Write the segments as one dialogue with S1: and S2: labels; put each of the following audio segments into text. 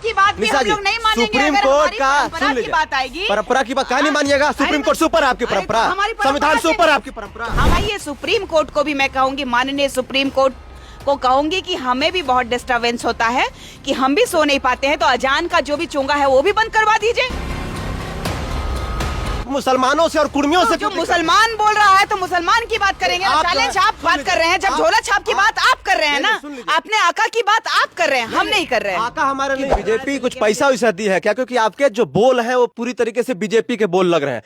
S1: की बात भी हम लोग नहीं मानेंगे।
S2: सुप्रीम
S1: अगर
S2: कोर्ट का
S1: परंपरा की बात आएगी,
S2: परंपरा की बात कहाँ नहीं मानिएगा? सुप्रीम कोर्ट से ऊपर आपकी परंपरा, संविधान से ऊपर आपकी परंपरा।
S1: हमारी सुप्रीम कोर्ट को भी मैं कहूंगी, माननीय सुप्रीम कोर्ट को कहूंगी कि हमें भी बहुत डिस्टरबेंस होता है कि हम भी सो नहीं पाते हैं, तो अजान का जो भी चोंगा है वो भी बंद करवा दीजिए।
S2: मुसलमानों से और कुर्मियों से
S1: जो मुसलमान बोल रहा है तो मुसलमान की बात करेंगे ना। चैलेंज आप बात कर रहे हैं, जब झोला छाप की बात आप कर रहे हैं ना, अपने आका की बात आप कर रहे हैं, हम नहीं कर रहे हैं।
S2: आका हमारे नहीं। बीजेपी कुछ पैसा वैसा दी है क्या? क्योंकि आपके जो बोल हैं वो पूरी तरीके से बीजेपी के बोल लग रहे हैं।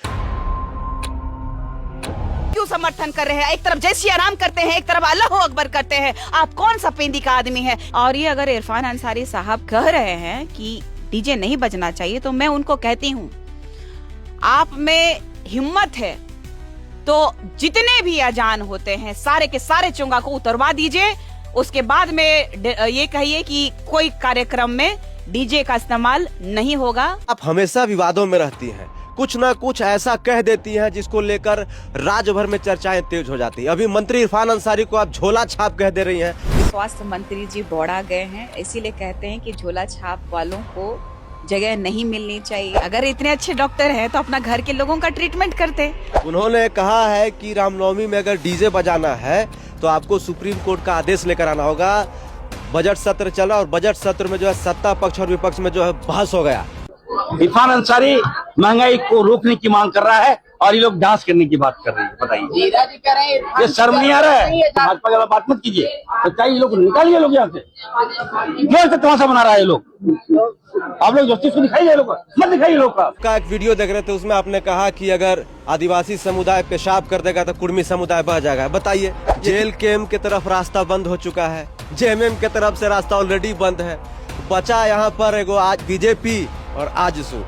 S1: क्यों समर्थन कर रहे हैं? एक तरफ जय श्री राम करते हैं, एक तरफ अल्लाह अकबर करते हैं। आप कौन सा पेंदी का आदमी है? और ये अगर इरफान अंसारी साहब कह रहे हैं कि डीजे नहीं बजना चाहिए, तो मैं उनको कहती हूँ, आप में हिम्मत है तो जितने भी अजान होते हैं सारे के सारे चोंगा को उतरवा दीजिए। उसके बाद में ये कहिए कि कोई कार्यक्रम में डीजे का इस्तेमाल नहीं होगा।
S2: आप हमेशा विवादों में रहती हैं, कुछ ना कुछ ऐसा कह देती हैं जिसको लेकर राज्य भर में चर्चाएं तेज हो जाती है। अभी मंत्री इरफान अंसारी को आप झोला छाप कह दे रही हैं।
S1: स्वास्थ्य मंत्री जी बौड़ा गए हैं, इसीलिए कहते हैं कि झोला छाप वालों को जगह नहीं मिलनी चाहिए। अगर इतने अच्छे डॉक्टर हैं तो अपना घर के लोगों का ट्रीटमेंट करते।
S2: उन्होंने कहा है कि रामनवमी में अगर डीजे बजाना है तो आपको सुप्रीम कोर्ट का आदेश लेकर आना होगा। बजट सत्र चला और बजट सत्र में जो है सत्ता पक्ष और विपक्ष में जो है बहस हो गया।
S3: इरफान अंसारी महंगाई को रोकने की मांग कर रहा है और ये लोग डांस करने की बात कर रहे हैं। बताइए, ये शर्म नहीं आ रहा है? भाजपा के बात मत कीजिए, तो चाहिए लोग निकालिए, लोग यहाँ से क्यों तमाशा बना रहा है लोग। आप लोग जस्टिस को दिखाइए, लोग मत दिखाइए। लोग
S2: का एक वीडियो देख रहे थे, उसमें आपने कहा कि अगर आदिवासी समुदाय पेशाब कर देगा तो कुर्मी समुदाय बह जाएगा। बताइए, जेल केम की तरफ रास्ता बंद हो चुका है, जेएमएम की तरफ से रास्ता ऑलरेडी बंद है। बचा यहाँ पर एगो आज बीजेपी और आजसू,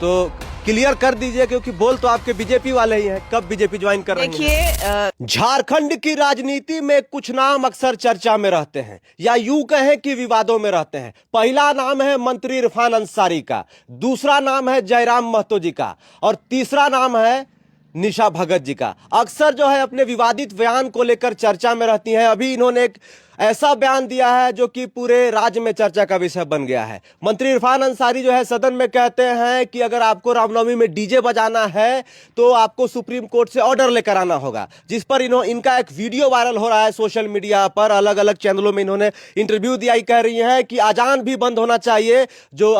S2: तो क्लियर कर दीजिए, क्योंकि बोल तो आपके बीजेपी वाले ही हैं। कब बीजेपी ज्वाइन कर रहे हैं?
S1: देखिए,
S2: झारखंड की राजनीति में कुछ नाम अक्सर चर्चा में रहते हैं या यूं कहें कि विवादों में रहते हैं। पहला नाम है मंत्री इरफान अंसारी का, दूसरा नाम है जयराम महतो जी का और तीसरा नाम है निशा भगत जी का। अक्सर जो है अपने विवादित बयान को लेकर चर्चा में रहती हैं। अभी इन्होंने एक ऐसा बयान दिया है जो कि पूरे राज्य में चर्चा का विषय बन गया है। मंत्री इरफान अंसारी जो है सदन में कहते हैं कि अगर आपको रामनवमी में डीजे बजाना है तो आपको सुप्रीम कोर्ट से ऑर्डर लेकर आना होगा, जिस पर इनका एक वीडियो वायरल हो रहा है सोशल मीडिया पर। अलग अलग चैनलों में इन्होंने इंटरव्यू दिया। ही कह रही है कि अजान भी बंद होना चाहिए, जो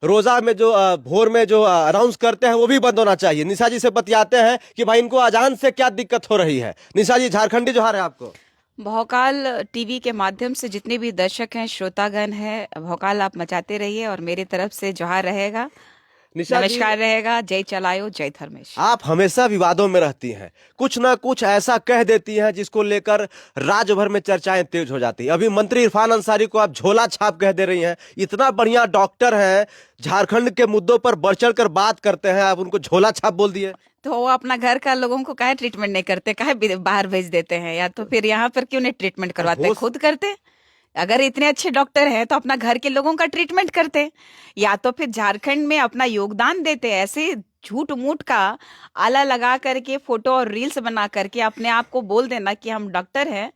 S2: रोजा में जो भोर में जो अनाउंस करते हैं वो भी बंद होना चाहिए। निशा जी से बतियाते हैं कि भाई इनको अजान से क्या दिक्कत हो रही है। निशा जी, झारखंडी जोहार है आपको।
S1: भौकाल टीवी के माध्यम से जितने भी दर्शक हैं, श्रोतागण हैं, भौकाल आप मचाते रहिए और मेरी तरफ से जोहार रहेगा, नमस्कार रहेगा। जय चलायो, जय धर्मेश।
S2: आप हमेशा विवादों में रहती हैं, कुछ ना कुछ ऐसा कह देती हैं जिसको लेकर राज्य भर में चर्चाएं तेज हो जाती है। अभी मंत्री इरफान अंसारी को आप झोला छाप कह दे रही हैं। इतना बढ़िया डॉक्टर हैं, झारखंड के मुद्दों पर बढ़ चढ़ कर बात करते हैं, आप उनको झोला छाप बोल दिए।
S1: तो वो अपना घर का लोगों को काहे ट्रीटमेंट नहीं करते, काहे बाहर भेज देते हैं, या तो फिर यहाँ पर क्यों नहीं ट्रीटमेंट करवाते, खुद करते। अगर इतने अच्छे डॉक्टर हैं तो अपना घर के लोगों का ट्रीटमेंट करते, या तो फिर झारखंड में अपना योगदान देते। ऐसे झूठ मूठ का आला लगा करके फोटो और रील्स बना करके अपने आप को बोल देना कि हम डॉक्टर हैं,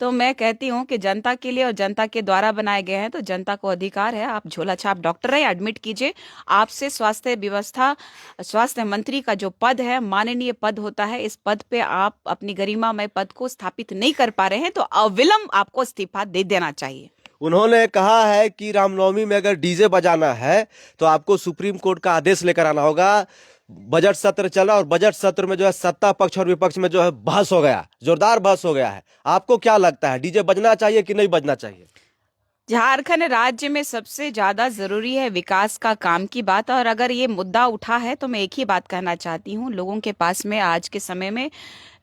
S1: तो मैं कहती हूँ कि जनता के लिए और जनता के द्वारा बनाए गए हैं, तो जनता को अधिकार है। आप झोला छाप डॉक्टर है, एडमिट कीजिए। आपसे स्वास्थ्य व्यवस्था, स्वास्थ्य मंत्री का जो पद है, माननीय पद होता है, इस पद पे आप अपनी गरिमामय पद को स्थापित नहीं कर पा रहे हैं, तो अविलंब आपको इस्तीफा दे देना चाहिए।
S2: उन्होंने कहा है कि रामनवमी में अगर डीजे बजाना है तो आपको सुप्रीम कोर्ट का आदेश लेकर आना होगा। बजट सत्र चला और बजट सत्र में जो है सत्ता पक्ष और विपक्ष में जो है बहस हो गया, जोरदार बहस हो गया है। आपको क्या लगता है, डीजे बजना चाहिए कि नहीं बजना चाहिए?
S1: झारखंड राज्य में सबसे ज्यादा जरूरी है विकास का काम की बात, और अगर ये मुद्दा उठा है तो मैं एक ही बात कहना चाहती हूँ, लोगों के पास में आज के समय में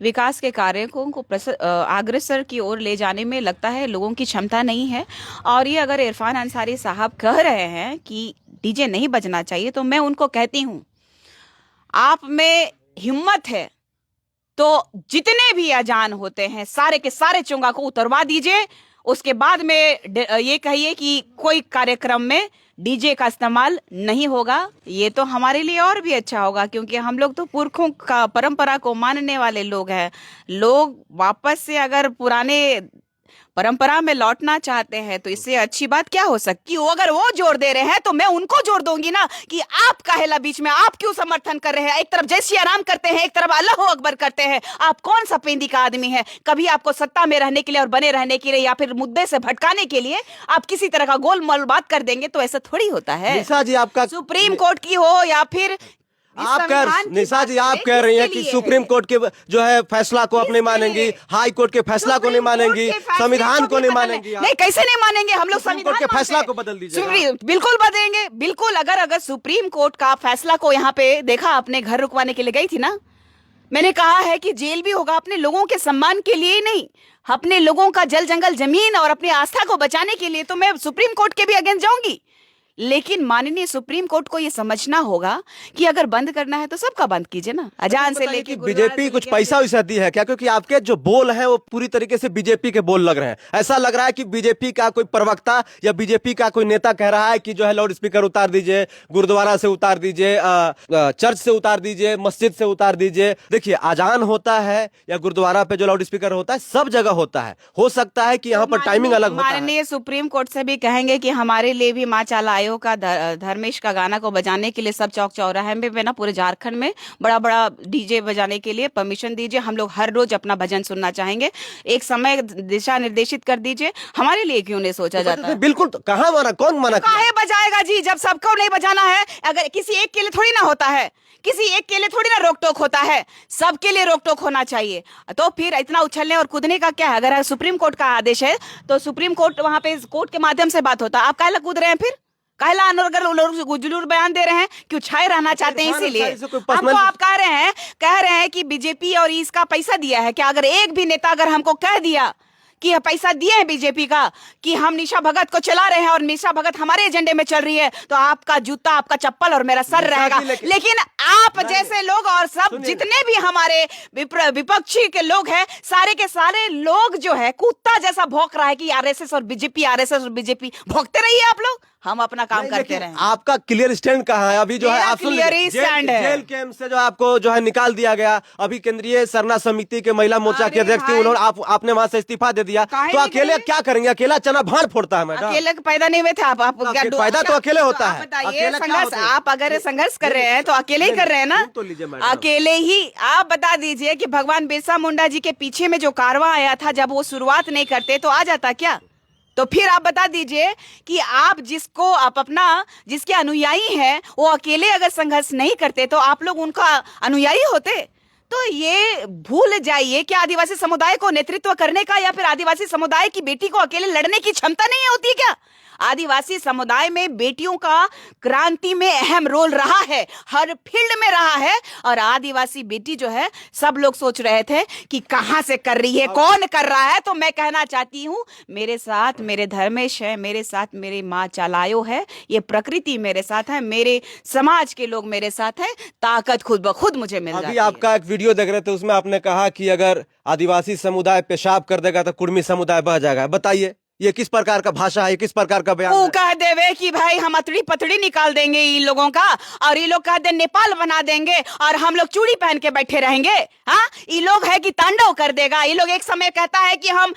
S1: विकास के कार्यों को अग्रसर की ओर ले जाने में लगता है लोगों की क्षमता नहीं है। और ये अगर इरफान अंसारी साहब कह रहे हैं कि डीजे नहीं बजना चाहिए, तो मैं उनको कहती हूँ, आप में हिम्मत है तो जितने भी अजान होते हैं सारे के सारे चोंगा को उतरवा दीजिए। उसके बाद में ये कहिए कि कोई कार्यक्रम में डीजे का इस्तेमाल नहीं होगा। ये तो हमारे लिए और भी अच्छा होगा, क्योंकि हम लोग तो पुरखों का परंपरा को मानने वाले लोग हैं। लोग वापस से अगर पुराने परंपरा में लौटना चाहते हैं तो इससे अच्छी बात क्या हो सकती है। अगर वो जोर दे रहे हैं तो मैं उनको जोर दूंगी ना कि आप काहेला बीच में, आप क्यों समर्थन कर रहे हैं। एक तरफ जय श्री राम करते हैं, एक तरफ अल्लाह अकबर करते हैं। आप कौन सा पेंदी का आदमी है। कभी आपको सत्ता में रहने के लिए और बने रहने के लिए या फिर मुद्दे से भटकाने के लिए आप किसी तरह का गोल मोल बात कर देंगे तो ऐसा थोड़ी होता है।
S2: निशा जी आपका
S1: सुप्रीम कोर्ट की हो या फिर
S2: निशा जी आप कह रही हैं कि सुप्रीम कोर्ट के जो है फैसला को आप नहीं मानेंगी, हाई कोर्ट के फैसला को नहीं मानेंगी, संविधान को नहीं मानेंगी।
S1: नहीं, कैसे नहीं मानेंगे हम लोग।
S2: सुप्रीम कोर्ट के फैसला को बदल दीजिए।
S1: बिल्कुल बदलेंगे, बिल्कुल। अगर सुप्रीम कोर्ट का फैसला को यहाँ पे देखा, अपने घर रुकवाने के लिए गई थी ना, मैंने कहा है कि जेल भी होगा अपने लोगों के सम्मान के लिए ही नहीं, अपने लोगों का जल जंगल जमीन और अपनी आस्था को बचाने के लिए। तो मैं सुप्रीम कोर्ट के भी अगेंस्ट जाऊंगी, लेकिन माननीय सुप्रीम कोर्ट को ये समझना होगा कि अगर बंद करना है तो सबका बंद कीजिए ना, अजान से लेके
S2: बीजेपी कुछ पैसा वैसा दी है क्या? क्योंकि आपके जो बोल हैं वो पूरी तरीके से बीजेपी के बोल लग रहे हैं। ऐसा लग रहा है कि बीजेपी का कोई प्रवक्ता या बीजेपी का कोई नेता कह रहा है कि जो है लाउड स्पीकर उतार दीजिए, गुरुद्वारा से उतार दीजिए, चर्च से उतार दीजिए, मस्जिद से उतार दीजिए। देखिए, अजान होता है या गुरुद्वारा पे जो लाउड स्पीकर होता है सब जगह होता है। हो सकता है कि यहाँ पर टाइमिंग अलग होता है।
S1: माननीय सुप्रीम कोर्ट से भी कहेंगे कि हमारे लिए भी माँ चाला का धर्मेश का गाना को बजाने के लिए सब चौक चौराहे में ना पूरे झारखंड में बड़ा बड़ा डीजे बजाने के लिए परमिशन दीजिए। हम लोग हर रोज अपना भजन सुनना चाहेंगे, एक समय दिशा निर्देशित कर दीजिए। हमारे लिए क्यों नहीं सोचा जाता?
S2: बिल्कुल, कहाँ माना, कौन माना?
S1: काहे बजाएगा जी जब सबको नहीं बजाना है। अगर किसी एक के लिए थोड़ी ना होता है, किसी एक के लिए थोड़ी ना रोक टोक होता है, सबके लिए रोक टोक होना चाहिए। तो फिर इतना उछलने और कूदने का क्या है? अगर सुप्रीम कोर्ट का आदेश है तो सुप्रीम कोर्ट वहां पे कोर्ट के माध्यम से बात होता है। आप काहे कूद रहे हैं फिर? काहेला अगर लोग गुजलूर बयान दे रहे हैं, क्यों छाए रहना चाहते हैं? इसीलिए हमको आप कह रहे हैं कि बीजेपी और इसका पैसा दिया है क्या? अगर एक भी नेता अगर हमको कह दिया कि पैसा दिए हैं बीजेपी का कि हम निशा भगत को चला रहे हैं और निशा भगत हमारे एजेंडे में चल रही है, तो आपका जूता, आपका चप्पल और मेरा सर रहेगा। लेकिन आप जैसे लोग और सब जितने भी हमारे विपक्षी के लोग हैं, सारे के सारे लोग जो है कुत्ता जैसा भौंक रहा है कि आरएसएस और बीजेपी, आरएसएस और बीजेपी। भौंकते रहिए आप लोग, हम अपना काम करते रहे।
S2: आपका क्लियर स्टैंड कहाँ है? अभी जो है आप
S1: क्लियर स्टैंड है।
S2: जेल कैंप से जो आपको जो है निकाल दिया गया, अभी केंद्रीय सरना समिति के महिला मोर्चा के अध्यक्ष थी, उन्होंने आपने वहां से इस्तीफा दे दिया। तो अकेले क्या करेंगे? अकेला चना भाड़ फोड़ता है मैडम।
S1: अकेले पैदा नहीं हुए थे आप
S2: पैदा तो अकेले होता है।
S1: बताइए, संघर्ष आप अगर संघर्ष कर रहे हैं तो अकेले ही कर रहे हैं ना,
S2: तो लीजिए
S1: अकेले ही। आप बता दीजिए कि भगवान बिरसा मुंडा जी के पीछे में जो कारवां आया था, जब वो शुरुआत नहीं करते तो आ जाता क्या? तो फिर आप बता दीजिए कि आप जिसके अनुयायी हैं वो अकेले अगर संघर्ष नहीं करते तो आप लोग उनका अनुयायी होते। तो ये भूल जाइए कि आदिवासी समुदाय को नेतृत्व करने का या फिर आदिवासी समुदाय की बेटी को अकेले लड़ने की क्षमता नहीं होती क्या? आदिवासी समुदाय में बेटियों का क्रांति में अहम रोल रहा है, हर फील्ड में रहा है। और आदिवासी बेटी जो है, सब लोग सोच रहे थे कि कहां से कर रही है, कौन कर रहा है। तो मैं कहना चाहती हूँ, मेरे साथ मेरे धर्मेश है, मेरे साथ मेरी माँ चालायो है, ये प्रकृति मेरे साथ है, मेरे समाज के लोग मेरे साथ है। ताकत खुद ब खुद मुझे मिल जाती है।
S2: अभी आपका एक वीडियो देख रहे थे, उसमें आपने कहा कि अगर आदिवासी समुदाय पेशाब कर देगा तो कुर्मी समुदाय बह जाएगा। बताइए, ये किस प्रकार का भाषा है, किस प्रकार का बयान है?
S1: वो कह देवे कि भाई हम अतड़ी पतड़ी निकाल देंगे इन लोगों का, और ये लोग कह दे नेपाल बना देंगे और हम लोग चूड़ी पहन के बैठे रहेंगे। हाँ, ये लोग है कि तांडव कर देगा। ये लोग एक समय कहता है कि हम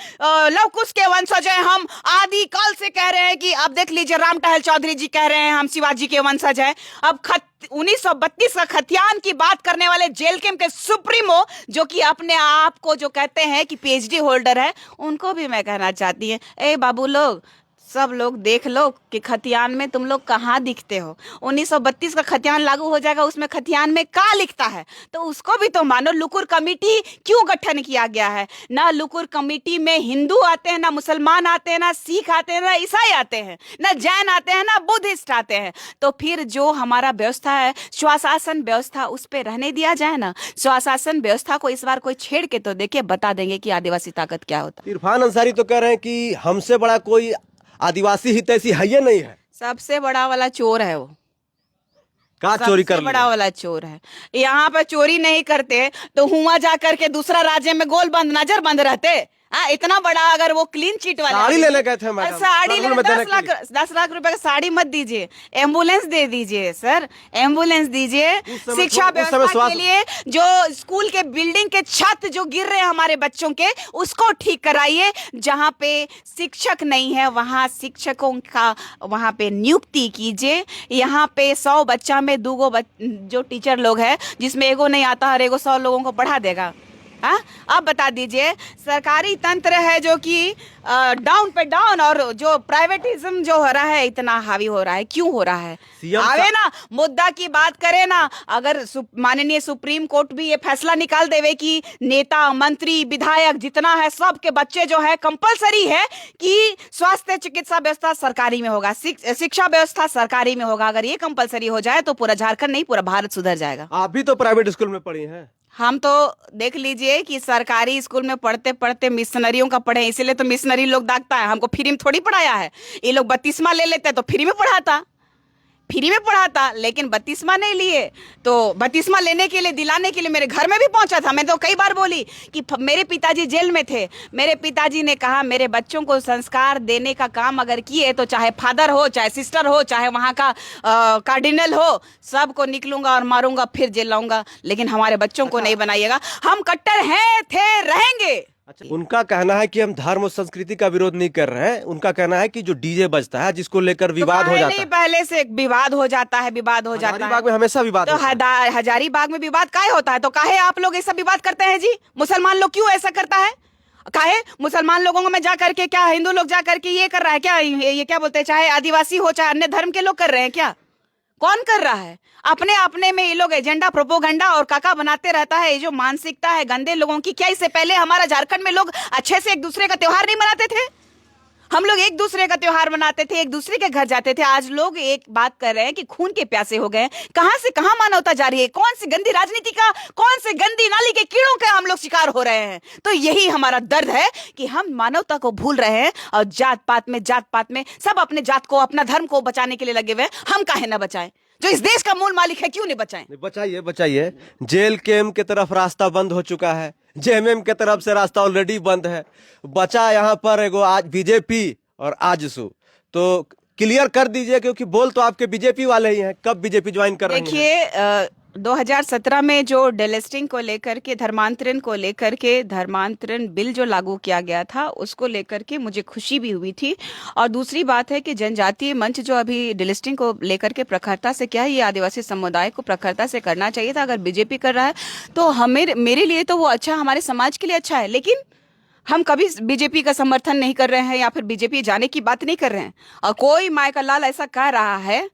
S1: लव कुश के वंशज हैं, हम आदि काल से कह रहे हैं कि अब देख लीजिए राम टहल चौधरी जी कह रहे हैं हम शिवाजी के वंशज हैं। अब 1932 का खतियान की बात करने वाले जेल कैंप के सुप्रीमो, जो कि अपने आप को जो कहते हैं कि पीएचडी होल्डर है, उनको भी मैं कहना चाहती हूँ, ए बाबू लोग, सब लोग देख लो कि खतियान में तुम लोग कहाँ दिखते हो। 1932 का खतियान लागू हो जाएगा, उसमें खतियान में क्या लिखता है तो उसको भी तो मानो। लुकुर कमेटी क्यों गठन किया गया है? ना लुकुर कमेटी में हिंदू आते हैं, ना मुसलमान आते हैं, ना सिख आते हैं, ना ईसाई आते हैं, ना जैन आते हैं, ना बुद्धिस्ट आते हैं। तो फिर जो हमारा व्यवस्था है, स्वशासन व्यवस्था, उस पर रहने दिया जाए ना। स्वशासन व्यवस्था को इस बार कोई छेड़ के तो देखिए, बता देंगे कि आदिवासी ताकत क्या होता है।
S2: इरफान अंसारी तो कह रहे हैं कि हमसे बड़ा कोई आदिवासी हित ऐसी है ये नहीं है।
S1: सबसे बड़ा वाला चोर है वो।
S2: का चोरी कर
S1: बड़ा वाला चोर है। यहाँ पे चोरी नहीं करते तो हुआ जा करके दूसरा राज्य में गोल बंद, नजर बंद रहते। इतना बड़ा अगर वो क्लीन चिट वाला
S2: साड़ी लेने गए थे मैडम,
S1: साड़ी
S2: स्कूल
S1: लेने
S2: में देने
S1: 10 लाख रुपए का साड़ी मत दीजिए, एम्बुलेंस दे दीजिए सर, एम्बुलेंस दीजिए।
S2: उस समय
S1: शिक्षा
S2: उस समय
S1: व्यवस्था के
S2: स्वास्थ्य-
S1: लिए जो स्कूल के बिल्डिंग के छत जो गिर रहे हैं हमारे बच्चों के, उसको ठीक कराइए। जहां पे शिक्षक नहीं है वहां शिक्षकों का वहां पे नियुक्ति कीजिए। यहाँ पे 100 बच्चा में 2 जो टीचर लोग हैं जिसमें एगो नहीं आता और एगो 100 लोगों को पढ़ा देगा। हाँ, अब बता दीजिए, सरकारी तंत्र है जो कि डाउन पे डाउन, और जो प्राइवेटिज्म जो हो रहा है इतना हावी हो रहा है, क्यों हो रहा है?
S2: सीएम
S1: आवे ना मुद्दा की बात करे ना। अगर माननीय सुप्रीम कोर्ट भी ये फैसला निकाल देवे कि नेता मंत्री विधायक जितना है सबके बच्चे जो है कंपलसरी है कि स्वास्थ्य चिकित्सा व्यवस्था सरकारी में होगा, शिक्षा व्यवस्था सरकारी में होगा, अगर ये कंपलसरी हो जाए तो पूरा झारखंड नहीं पूरा भारत सुधर जाएगा।
S2: आप भी तो प्राइवेट स्कूल में पढ़ी हैं।
S1: हम तो देख लीजिए कि सरकारी स्कूल में पढ़ते पढ़ते मिशनरियों का पढ़े, इसीलिए तो मिशनरी लोग दागता है। हमको फ्री में थोड़ी पढ़ाया है, ये लोग बत्तीसवां ले लेते तो फ्री में पढ़ाता, लेकिन बत्तीसवां नहीं लिए। तो बत्तीसवां लेने के लिए दिलाने के लिए मेरे घर में भी पहुंचा था। मैं तो कई बार बोली कि मेरे पिताजी जेल में थे, मेरे पिताजी ने कहा मेरे बच्चों को संस्कार देने का काम अगर किए तो चाहे फादर हो, चाहे सिस्टर हो, चाहे वहां का कार्डिनल हो, सबको निकलूंगा और मारूंगा, फिर जेल लाऊंगा, लेकिन हमारे बच्चों को नहीं बनाइएगा। हम कट्टर हैं, थे, रहेंगे।
S2: अच्छा, उनका कहना है कि हम धर्म और संस्कृति का विरोध नहीं कर रहे हैं। उनका कहना है कि जो डीजे बजता है जिसको लेकर विवाद हो जाता है,
S1: पहले से विवाद हो जाता है,
S2: हजारीबाग में हमेशा विवाद
S1: तो
S2: होता है।
S1: हजारीबाग में विवाद काहे होता है? तो काहे आप लोग ऐसा विवाद करते हैं जी? मुसलमान लोग क्यों ऐसा करता है? काहे मुसलमान लोगों में जा करके, क्या हिंदू लोग जा करके ये कर रहा है क्या? ये क्या बोलते हैं, चाहे आदिवासी हो चाहे अन्य धर्म के लोग कर रहे हैं क्या? कौन कर रहा है? अपने अपने में ये लोग एजेंडा प्रोपोगंडा और काका बनाते रहता है। ये जो मानसिकता है गंदे लोगों की, क्या इससे पहले हमारा झारखंड में लोग अच्छे से एक दूसरे का त्योहार नहीं मनाते थे? हम लोग एक दूसरे का त्योहार मनाते थे, एक दूसरे के घर जाते थे। आज लोग एक बात कर रहे हैं कि खून के प्यासे हो गए। कहां से कहां मानवता जा रही है? कौन सी गंदी राजनीति का, कौन से गंदी नाली के कीड़ों के हम लोग शिकार हो रहे हैं? तो यही हमारा दर्द है कि हम मानवता को भूल रहे हैं और जात पात में सब अपने जात को, अपना धर्म को बचाने के लिए लगे हुए हैं। हम काहे ना बचाएं? जो इस देश का मूल मालिक है, क्यों नहीं बचाएं?
S2: बचाइए। जेल केम की तरफ रास्ता बंद हो चुका है, जेएमएम की तरफ से रास्ता ऑलरेडी बंद है। बचा यहाँ पर एगो आज बीजेपी और आजसू, तो क्लियर कर दीजिए, क्योंकि बोल तो आपके बीजेपी वाले ही हैं। कब बीजेपी ज्वाइन कर रही है?
S1: देखिए, 2017 में जो डेलिस्टिंग को लेकर के, धर्मांतरण को लेकर के, धर्मांतरण बिल जो लागू किया गया था उसको लेकर के मुझे खुशी भी हुई थी। और दूसरी बात है कि जनजातीय मंच जो अभी डेलिस्टिंग को लेकर के प्रखरता से, क्या है, ये आदिवासी समुदाय को प्रखरता से करना चाहिए था। अगर बीजेपी कर रहा है तो हमें, मेरे लिए तो वो अच्छा, हमारे समाज के लिए अच्छा है। लेकिन हम कभी बीजेपी का समर्थन नहीं कर रहे हैं या फिर बीजेपी जाने की बात नहीं कर रहे हैं। और कोई माय का लाल ऐसा कह रहा है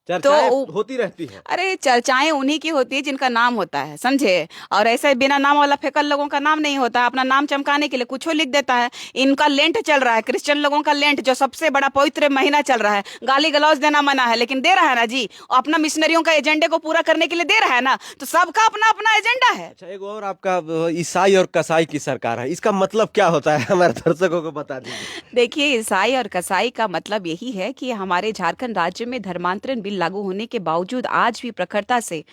S2: चर्चाएं होती रहती है।
S1: अरे चर्चाएं उन्हीं की होती है जिनका नाम होता है, समझे? और ऐसे बिना नाम वाला फेकल लोगों का नाम नहीं होता। अपना नाम चमकाने के लिए कुछ लिख देता है। इनका लेंट चल रहा है, क्रिश्चियन लोगों का लेंट, जो सबसे बड़ा पवित्र महीना चल रहा है। गाली गलौज देना मना है, लेकिन दे रहा है ना जी, अपना मिशनरियों का एजेंडे को पूरा करने के लिए दे रहा है ना। तो सबका अपना अपना एजेंडा है।
S2: अच्छा, एक और आपका ईसाई और कसाई की सरकार है, इसका मतलब क्या होता है? हमारे दर्शकों को बता दीजिए।
S1: देखिए, ईसाई और कसाई का मतलब यही है कि हमारे झारखंड राज्य में धर्मांतरण बिल लागू होने के बावजूद आज भी प्रखरता से,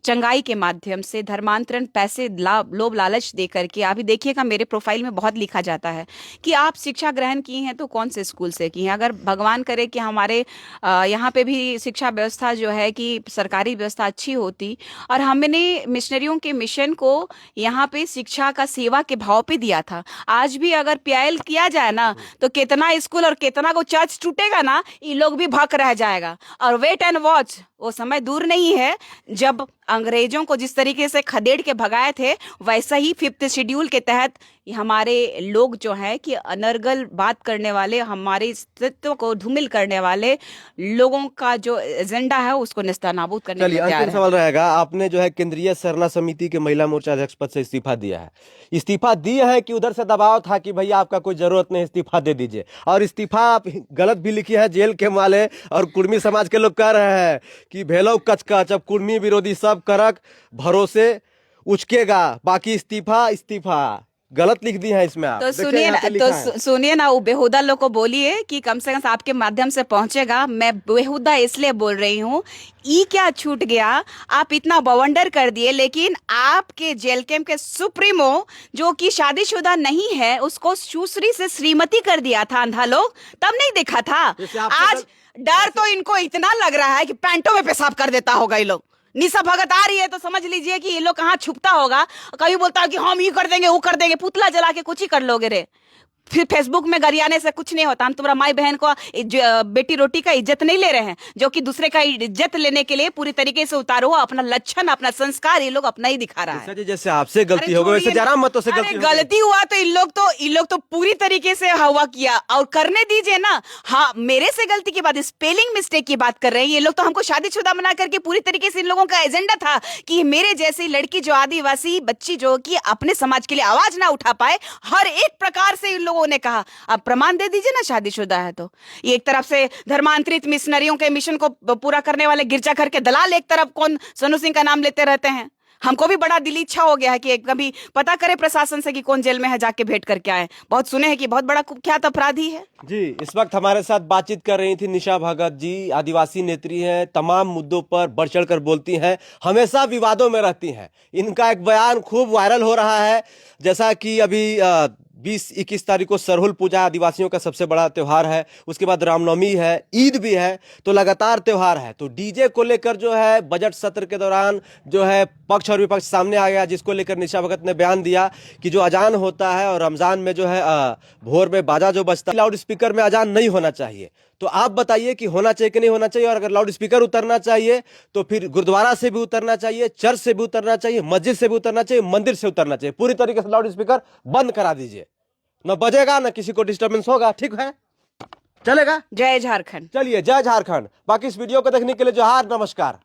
S1: चंगाई के माध्यम से धर्मांतरण, पैसे, लोभ लालच देकर के, अभी देखिएगा मेरे प्रोफाइल में बहुत लिखा जाता है कि आप शिक्षा ग्रहण की हैं तो कौन से स्कूल से की हैं। अगर भगवान करे कि हमारे यहाँ पे भी शिक्षा व्यवस्था जो है कि सरकारी व्यवस्था अच्छी होती और हमने मिशनरियों के मिशन को यहाँ पे शिक्षा का सेवा के भाव पे दिया था, आज भी अगर पीआईएल किया जाए ना तो कितना स्कूल और कितना को चर्च टूटेगा ना, ये लोग भी भक रह जाएगा। और वेट एंड वॉच, वो समय दूर नहीं है जब अंग्रेजों को जिस तरीके से खदेड़ के भगाए थे, वैसा ही 5th शेड्यूल के तहत हमारे लोग जो है कि अनर्गल बात करने वाले, हमारे अस्तित्व को धूमिल करने वाले लोगों का जो एजेंडा है उसको नेस्तनाबूद करने के लिए तैयार है।
S2: अंतिम सवाल रहेगा, आपने जो है केंद्रीय सरना समिति के महिला मोर्चा अध्यक्ष पद से इस्तीफा दिया है। इस्तीफा दिए है कि उधर से दबाव था कि भैया आपका कोई जरूरत नहीं, इस्तीफा दे दीजिए? और इस्तीफा आप गलत भी लिखी है, जेल के वाले और कुर्मी समाज के लोग कह रहे हैं कि भेलो कचकच, अब कुर्मी विरोधी सब करक भरोसे उचकेगा, बाकी इस्तीफा गलत लिख दी है इसमें आप।
S1: तो
S2: देखिए
S1: सुनिए
S2: यहाँ
S1: ना,
S2: पे लिखा है।
S1: सुनिए ना, वो बेहुदा लोग को बोलिए कि कम से कम आपके माध्यम से पहुंचेगा। मैं बेहुदा इसलिए बोल रही हूँ, ई क्या छूट गया, आप इतना बवंडर कर दिए, लेकिन आपके जेल कैंप के सुप्रीमो जो कि शादीशुदा नहीं है उसको सुश्री से श्रीमती कर दिया था अंधा लोग, तब नहीं देखा था।
S2: जैसे आपसे
S1: आज डर तो इनको इतना लग रहा है कि पैंटों में पेशाब कर देता होगा ये लोग। निशा भगत आ रही है तो समझ लीजिए कि ये लोग कहाँ छुपता होगा। कभी बोलता है कि हम ये कर देंगे वो कर देंगे, पुतला जला के कुछ ही कर लोगे रे। फिर फेसबुक में गरियाने से कुछ नहीं होता। हम तुम्हारा माई बहन को बेटी रोटी का इज्जत नहीं ले रहे हैं, जो कि दूसरे का इज्जत लेने के लिए पूरी तरीके से उतारो अपना लक्षण, अपना संस्कार ये लोग अपना ही दिखा रहा है।
S2: जी जैसे आपसे गलती हो गई वैसे जयराम महतो से गलती हो गई।
S1: गलती हुआ तो इन लोग तो पूरी तरीके से हवा किया और करने दीजिए ना। हाँ, मेरे से गलती की बात, स्पेलिंग मिस्टेक की बात कर रहे हैं ये लोग। तो हमको शादीशुदा बना करके पूरी तरीके से इन लोगों का एजेंडा था कि मेरे जैसी लड़की जो आदिवासी बच्ची जो कि अपने समाज के लिए आवाज ना उठा पाए, हर एक प्रकार से इन लोगों ने कहा। अब प्रमाण दे दीजिए ना शादीशुदा है तो। ये एक तरफ से धर्मांतरित मिशनरियों के मिशन को पूरा करने वाले गिरजाघर के दलाल, एक तरफ कौन सोनू सिंह का नाम लेते रहते हैं। हमको भी बड़ा दिली इच्छा हो गया है कि कभी पता करे प्रशासन से कि कौन जेल में है, जाके भेंट करके आए। बहुत सुने हैं कि बहुत बड़ा कुख्यात अपराधी है।
S2: जी इस वक्त हमारे साथ बातचीत कर रही थी निशा भगत जी, आदिवासी नेत्री हैं, तमाम मुद्दों पर बढ़ चढ़ कर बोलती हैं, हमेशा विवादों में रहती हैं। इनका एक बयान खूब वायरल हो रहा है, जैसा कि अभी 20-21 तारीख को सरहुल पूजा आदिवासियों का सबसे बड़ा त्यौहार है, उसके बाद रामनवमी है, ईद भी है, तो लगातार त्यौहार है। तो डीजे को लेकर जो है बजट सत्र के दौरान जो है पक्ष और विपक्ष सामने आ गया, जिसको लेकर निशा भगत ने बयान दिया कि जो अजान होता है और रमजान में जो है भोर में बाजा जो बजता है, लाउड स्पीकर में अजान नहीं होना चाहिए। तो आप बताइए कि होना चाहिए कि नहीं होना चाहिए, और अगर लाउड स्पीकर उतरना चाहिए तो फिर गुरुद्वारा से भी उतरना चाहिए, चर्च से भी उतरना चाहिए, मस्जिद से भी उतरना चाहिए, मंदिर से उतरना चाहिए। पूरी तरीके से लाउड स्पीकर बंद करा दीजिए, न बजेगा न किसी को डिस्टर्बेंस होगा, ठीक है, चलेगा।
S1: जय झारखंड।
S2: चलिए जय झारखंड। बाकी इस वीडियो को देखने के लिए जोहार, नमस्कार।